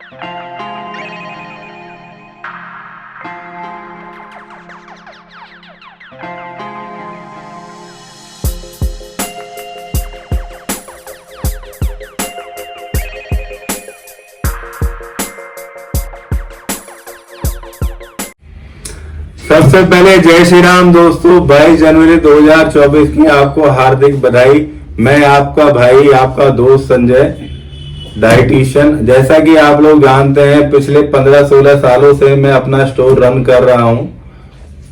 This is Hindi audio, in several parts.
सबसे पहले जय श्री राम दोस्तों। 22 जनवरी 2024 की आपको हार्दिक बधाई। मैं आपका भाई, आपका दोस्त संजय, डाइटिशियन। जैसा कि आप लोग जानते हैं, पिछले 15-16 सालों से मैं अपना स्टोर रन कर रहा हूं।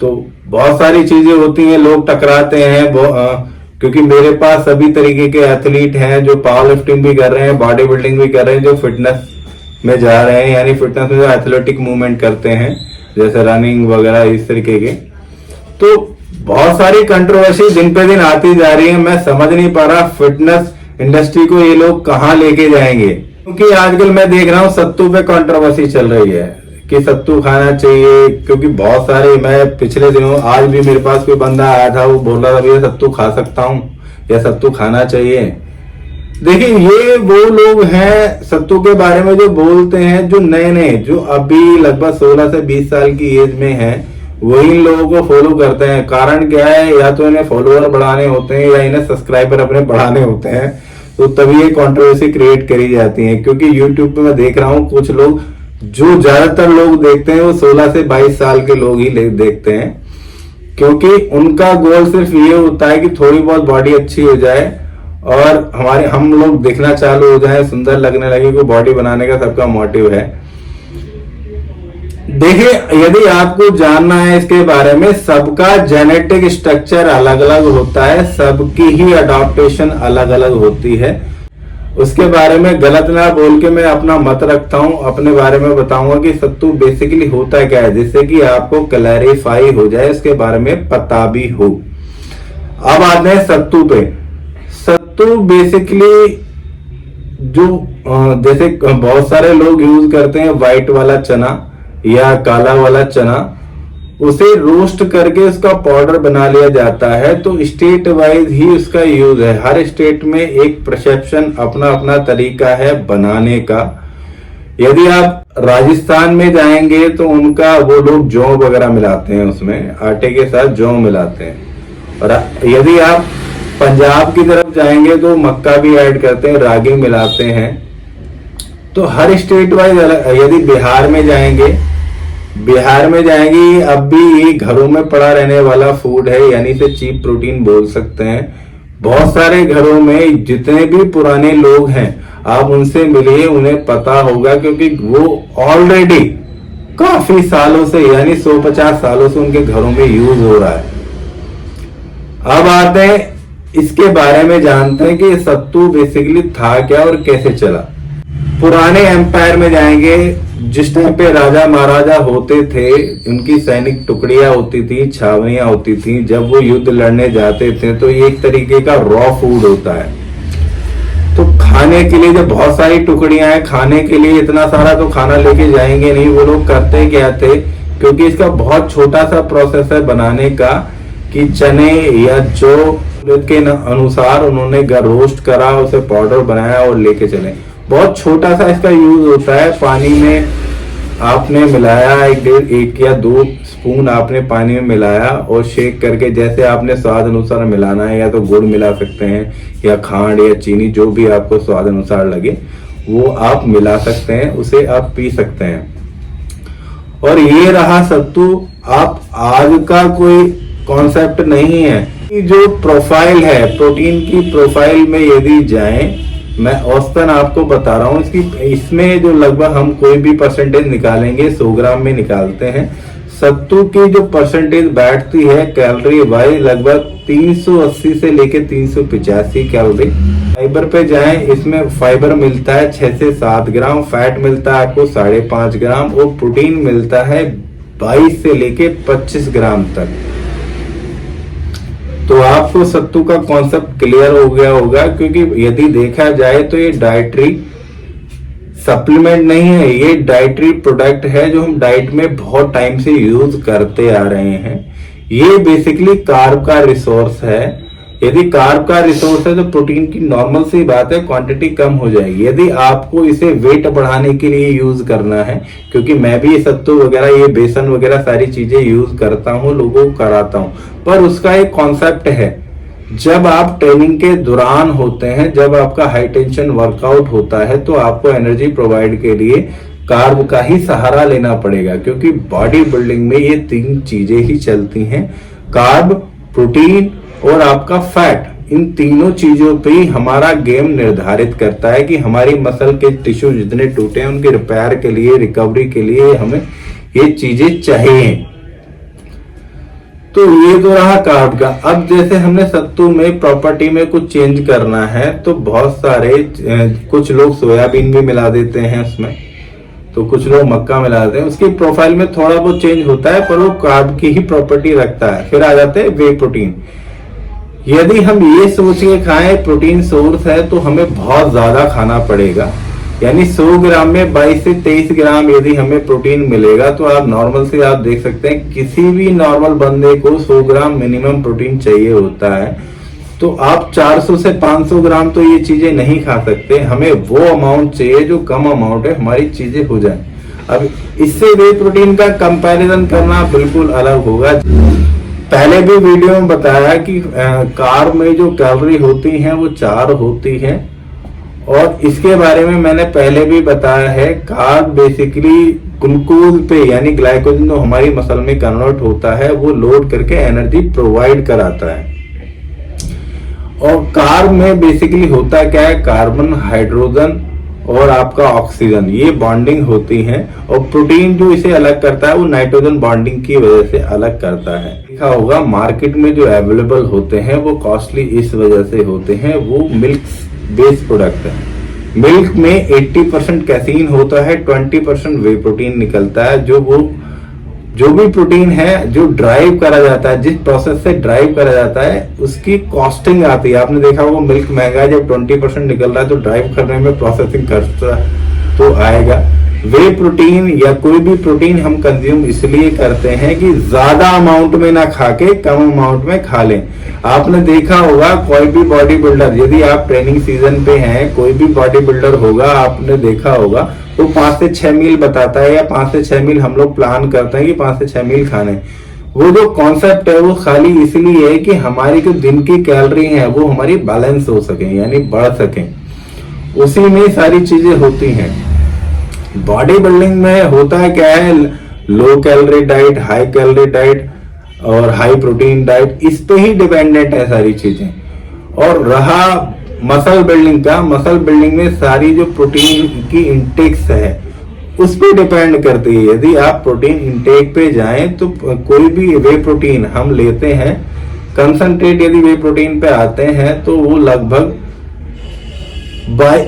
तो बहुत सारी चीजें होती हैं, लोग टकराते हैं क्योंकि मेरे पास सभी तरीके के एथलीट हैं जो पावर लिफ्टिंग भी कर रहे हैं, बॉडी बिल्डिंग भी कर रहे हैं, जो फिटनेस में जा रहे हैं, यानी फिटनेस में जो एथलेटिक मूवमेंट करते हैं जैसे रनिंग वगैरह इस तरीके के। तो बहुत सारी कंट्रोवर्सी दिन पे दिन आती जा रही है। मैं समझ नहीं पा रहा फिटनेस इंडस्ट्री को ये लोग कहां लेके जाएंगे, क्योंकि आजकल मैं देख रहा हूं सत्तू पे कंट्रोवर्सी चल रही है कि सत्तू खाना चाहिए। क्योंकि बहुत सारे, मैं पिछले दिनों आज भी मेरे पास कोई बंदा आया था, वो बोल रहा था भैया सत्तू खा सकता हूं या सत्तू खाना चाहिए। देखिए, ये वो लोग हैं सत्तू के बारे में जो बोलते हैं, जो नए नए, जो अभी लगभग 16 से 20 साल की एज में हैं, वही लोगों को फॉलो करते हैं। कारण क्या है, या तो इन्हें फॉलोअर बढ़ाने होते हैं या इन्हें सब्सक्राइबर अपने बढ़ाने होते हैं, तो तभी ये कंट्रोवर्सी क्रिएट करी जाती है। क्योंकि यूट्यूब पे मैं देख रहा हूँ कुछ लोग, जो ज्यादातर लोग देखते हैं वो 16 से 22 साल के लोग ही देखते हैं, क्योंकि उनका गोल सिर्फ ये होता है कि थोड़ी बहुत बॉडी अच्छी हो जाए और हम लोग दिखना चालू हो जाए, सुंदर लगने लगे। कोई बॉडी बनाने का सबका मोटिव है। देखिए, यदि आपको जानना है इसके बारे में, सबका जेनेटिक स्ट्रक्चर अलग अलग होता है, सबकी ही अडॉप्टेशन अलग अलग होती है। उसके बारे में गलत ना बोल के मैं अपना मत रखता हूं, अपने बारे में बताऊंगा कि सत्तू बेसिकली होता क्या है, जिससे कि आपको क्लैरिफाई हो जाए, इसके बारे में पता भी हो। अब आते हैं सत्तू पे। सत्तू बेसिकली जो जैसे बहुत सारे लोग यूज करते हैं व्हाइट वाला चना या काला वाला चना, उसे रोस्ट करके उसका पाउडर बना लिया जाता है। तो स्टेट वाइज ही उसका यूज है, हर स्टेट में एक परसेप्शन, अपना अपना तरीका है बनाने का। यदि आप राजस्थान में जाएंगे तो उनका, वो लोग जौ वगैरह मिलाते हैं, उसमें आटे के साथ जौ मिलाते हैं। और यदि आप पंजाब की तरफ जाएंगे तो मक्का भी ऐड करते हैं, रागी मिलाते हैं। तो हर स्टेट वाइज अलग। यदि बिहार में जाएंगे, अब भी ये घरों में पड़ा रहने वाला फूड है, यानी इसे चीप प्रोटीन बोल सकते हैं। बहुत सारे घरों में जितने भी पुराने लोग हैं, आप उनसे मिलिए, उन्हें पता होगा, क्योंकि वो ऑलरेडी काफी सालों से, यानी 150 सालों से उनके घरों में यूज हो रहा है। अब आते हैं इसके बारे में, जानते हैं कि सत्तू बेसिकली था क्या और कैसे चला। पुराने एम्पायर में जाएंगे, जिस टाइम पे राजा महाराजा होते थे, उनकी सैनिक टुकड़ियां होती थी, छावनियां होती थी, जब वो युद्ध लड़ने जाते थे तो ये एक तरीके का रॉ फूड होता है। तो खाने के लिए जब बहुत सारी टुकड़ियां हैं, खाने के लिए इतना सारा तो खाना लेके जाएंगे नहीं। वो लोग करते क्या थे, क्योंकि इसका बहुत छोटा सा प्रोसेस है बनाने का, कि चने या जौ के अनुसार उन्होंने रोस्ट करा, उसे पाउडर बनाया और लेके चले। बहुत छोटा सा इसका यूज होता है। पानी में आपने मिलाया, एक या 2 स्पून आपने पानी में मिलाया और शेक करके, जैसे आपने स्वाद अनुसार मिलाना है, या तो गुड़ मिला सकते हैं या खांड या चीनी, जो भी आपको स्वाद अनुसार लगे वो आप मिला सकते हैं, उसे आप पी सकते हैं। और ये रहा सत्तू। आप आज का कोई कॉन्सेप्ट नहीं है। जो प्रोफाइल है, प्रोटीन की प्रोफाइल में यदि जाएं, मैं औसतन आपको बता रहा हूं, इसमें जो लगभग हम कोई भी परसेंटेज निकालेंगे, 100 ग्राम में निकालते हैं। सत्तू की जो परसेंटेज बैठती है कैलोरी वाइज, लगभग 380 से लेके 385 कैलोरी। फाइबर पे जाएं, इसमें फाइबर मिलता है 6 से 7 ग्राम, फैट मिलता है आपको 5.5 ग्राम और प्रोटीन मिलता है 22 से लेके 25 ग्राम तक। तो आपको सत्तू का कॉन्सेप्ट क्लियर हो गया होगा, क्योंकि यदि देखा जाए तो ये डाइटरी सप्लीमेंट नहीं है, ये डाइटरी प्रोडक्ट है जो हम डाइट में बहुत टाइम से यूज करते आ रहे हैं। ये बेसिकली कार्ब का रिसोर्स है, यदि कार्ब का रिसोर्स है तो प्रोटीन की नॉर्मल सी बात है क्वांटिटी कम हो जाएगी। यदि आपको इसे वेट बढ़ाने के लिए यूज करना है, क्योंकि मैं भी ये सत्तू वगैरह ये बेसन वगैरह सारी चीजें यूज करता हूँ, लोगों को कराता हूँ, पर उसका एक कॉन्सेप्ट है। जब आप ट्रेनिंग के दौरान होते हैं, जब आपका हाई टेंशन वर्कआउट होता है, तो आपको एनर्जी प्रोवाइड के लिए कार्ब का ही सहारा लेना पड़ेगा, क्योंकि बॉडी बिल्डिंग में ये 3 चीजें ही चलती हैं, कार्ब, प्रोटीन और आपका फैट। इन तीनों चीजों पे ही हमारा गेम निर्धारित करता है कि हमारी मसल के टिश्यू जितने टूटे हैं उनके रिपेयर के लिए, रिकवरी के लिए हमें ये चीजें चाहिए। तो ये तो रहा कार्ब का। अब जैसे हमने सत्तू में प्रॉपर्टी में कुछ चेंज करना है तो बहुत सारे कुछ लोग सोयाबीन भी मिला देते हैं उसमें, तो कुछ लोग मक्का मिला देते हैं, उसकी प्रोफाइल में थोड़ा बहुत चेंज होता है पर वो कार्ब की ही प्रॉपर्टी रखता है। फिर आ जाते हैं वे प्रोटीन। यदि हम ये सोच के खाएं प्रोटीन सोर्स है तो हमें बहुत ज्यादा खाना पड़ेगा, यानी 100 ग्राम में 22 से 23 ग्राम यदि हमें प्रोटीन मिलेगा तो आप नॉर्मल से आप देख सकते हैं किसी भी नॉर्मल बंदे को 100 ग्राम मिनिमम प्रोटीन चाहिए होता है। तो आप 400 से 500 ग्राम तो ये चीजें नहीं खा सकते, हमें वो अमाउंट चाहिए जो कम अमाउंट है, हमारी चीजें हो जाए। अब इससे वे प्रोटीन का कंपैरिजन करना बिल्कुल अलग होगा। पहले भी वीडियो में बताया कि कार्ब में जो कैलोरी होती हैं वो 4 होती हैं, और इसके बारे में मैंने पहले भी बताया है। कार्ब बेसिकली ग्लूकोज पे यानी ग्लाइकोजन जो हमारी मसल में कन्वर्ट होता है वो लोड करके एनर्जी प्रोवाइड कराता है। और कार्ब में बेसिकली होता क्या है, कार्बन, हाइड्रोजन और आपका ऑक्सीजन, ये बॉन्डिंग होती है, और प्रोटीन जो इसे अलग करता है वो नाइट्रोजन बॉन्डिंग की वजह से अलग करता है। देखा होगा मार्केट में जो अवेलेबल होते हैं वो कॉस्टली इस वजह से होते हैं, वो मिल्क बेस्ड प्रोडक्ट है। मिल्क में 80% कैसीन होता है, 20% वे प्रोटीन निकलता है। जो भी प्रोटीन है जो ड्राइव करा जाता है, जिस प्रोसेस से ड्राइव करा जाता है उसकी कॉस्टिंग आती है। आपने देखा होगा मिल्क महंगा है, जब 20% निकल रहा है तो ड्राइव करने में प्रोसेसिंग खर्चा तो आएगा। वे प्रोटीन या कोई भी प्रोटीन हम कंज्यूम इसलिए करते हैं कि ज्यादा अमाउंट में ना खा के कम अमाउंट में खा लें। आपने देखा होगा कोई भी बॉडी बिल्डर, यदि आप ट्रेनिंग सीजन पे हैं, कोई भी बॉडी बिल्डर होगा, आपने देखा होगा वो 5 से 6 मील बताता है, या 5 से 6 मील हम लोग प्लान करते हैं कि 5 से 6 मील खाने। वो जो कॉन्सेप्ट है वो खाली इसलिए है कि हमारी जो दिन की कैलोरी है वो हमारी बैलेंस हो सके, यानी बढ़ सके, उसी में सारी चीजें होती हैं। बॉडी बिल्डिंग में होता है क्या है, low calorie diet, high calorie diet और हाई प्रोटीन डाइट, इस पे ही डिपेंडेंट है सारी चीजें। और रहा मसल बिल्डिंग का, मसल बिल्डिंग में सारी जो प्रोटीन की इंटेक्स है उस पे डिपेंड करती है। यदि आप प्रोटीन इंटेक पे जाएं तो कोई भी वे प्रोटीन हम लेते हैं, कंसंट्रेट यदि वे प्रोटीन पे आते हैं तो वो लगभग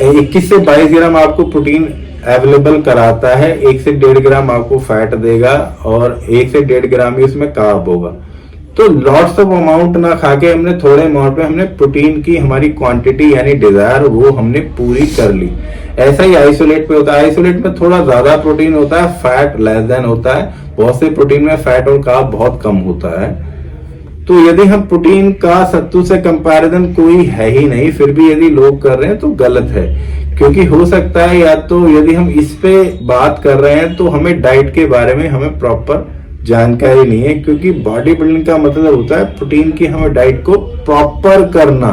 21 से 22 ग्राम आपको प्रोटीन अवेलेबल कराता है। 1 से 1.5 ग्राम आपको फैट देगा और 1 से 1.5 ग्राम ही उसमें कार्ब होगा। तो लॉट्स ऑफ अमाउंट ना खा के हमने थोड़े अमाउंट में हमने प्रोटीन की हमारी क्वांटिटी यानी डिजायर वो हमने पूरी कर ली। ऐसा ही आइसोलेट पे होता है। आइसोलेट में थोड़ा ज्यादा प्रोटीन होता है, फैट लेस देन होता है। बहुत से प्रोटीन में फैट और कार्ब बहुत कम होता है। तो यदि हम प्रोटीन का सत्तू से कंपैरिजन कोई है ही नहीं, फिर भी यदि लोग कर रहे हैं तो गलत है। क्योंकि हो सकता है या तो यदि हम इस पे बात कर रहे हैं तो हमें डाइट के बारे में हमें प्रॉपर जानकारी नहीं है, क्योंकि बॉडी बिल्डिंग का मतलब होता है प्रोटीन की हमें डाइट को प्रॉपर करना,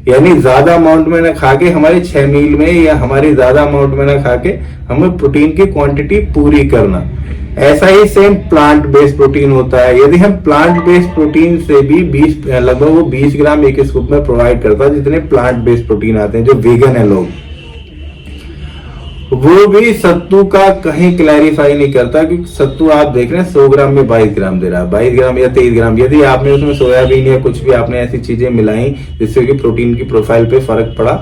यानी ज्यादा अमाउंट में ना खा के हमारे 6 मील में या हमारी ज्यादा अमाउंट में ना खा के हमें प्रोटीन की क्वांटिटी पूरी करना। ऐसा ही सेम प्लांट बेस्ड प्रोटीन होता है। यदि हम प्लांट बेस्ड प्रोटीन से भी लगभग वो 20 ग्राम एक स्कूप में प्रोवाइड करता है, जितने प्लांट बेस्ड प्रोटीन आते हैं जो वेगन है लोग, वो भी सत्तू का कहीं क्लैरिफाई नहीं करता। क्योंकि सत्तू आप देख रहे हैं 100 ग्राम में 22 ग्राम दे रहा है, 22 ग्राम या 23 ग्राम। यदि आपने उसमें सोयाबीन या कुछ भी आपने ऐसी चीजें मिलाई जिससे कि प्रोटीन की प्रोफाइल पे फर्क पड़ा,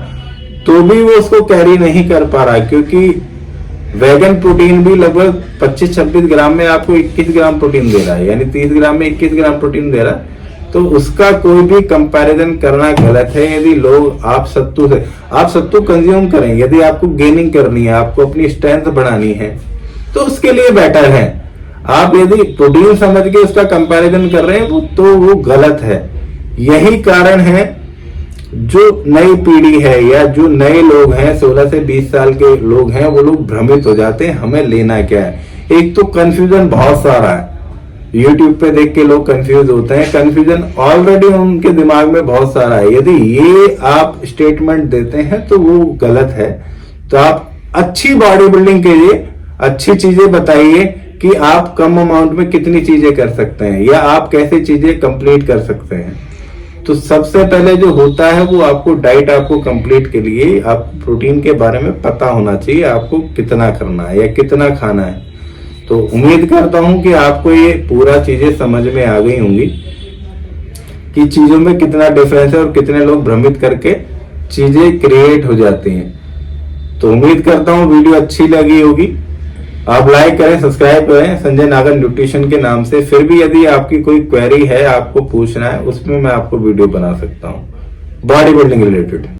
तो भी वो उसको कैरी नहीं कर पा रहा, क्योंकि वेगन प्रोटीन भी लगभग 25-26 ग्राम में आपको 21 ग्राम प्रोटीन दे रहा है, यानी 30 ग्राम में 21 ग्राम प्रोटीन दे रहा है। तो उसका कोई भी कंपैरिजन करना गलत है। यदि लोग आप सत्तू कंज्यूम करें, यदि आपको गेनिंग करनी है, आपको अपनी स्ट्रेंथ बढ़ानी है, तो उसके लिए बेटर है। आप यदि प्रोटीन समझ के उसका कंपैरिजन कर रहे हैं तो वो गलत है। यही कारण है जो नई पीढ़ी है या जो नए लोग हैं 16 से 20 साल के लोग हैं, वो लोग भ्रमित हो जाते हैं हमें लेना क्या है। एक तो कंफ्यूजन बहुत सारा है, यूट्यूब पे देख के लोग कंफ्यूज होते हैं, कंफ्यूजन ऑलरेडी उनके दिमाग में बहुत सारा है। यदि ये आप स्टेटमेंट देते हैं तो वो गलत है। तो आप अच्छी बॉडी बिल्डिंग के लिए अच्छी चीजें बताइए कि आप कम अमाउंट में कितनी चीजें कर सकते हैं या आप कैसे चीजें कंप्लीट कर सकते हैं। तो सबसे पहले जो होता है वो आपको डाइट आपको कंप्लीट के लिए आप प्रोटीन के बारे में पता होना चाहिए, आपको कितना करना है या कितना खाना है। तो उम्मीद करता हूं कि आपको ये पूरा चीजें समझ में आ गई होंगी कि चीजों में कितना डिफरेंस है और कितने लोग भ्रमित करके चीजें क्रिएट हो जाती हैं। तो उम्मीद करता हूं वीडियो अच्छी लगी होगी। आप लाइक करें, सब्सक्राइब करें संजय नागर न्यूट्रिशन के नाम से। फिर भी यदि आपकी कोई क्वेरी है, आपको पूछना है, उसमें मैं आपको वीडियो बना सकता हूं बॉडी बिल्डिंग रिलेटेड।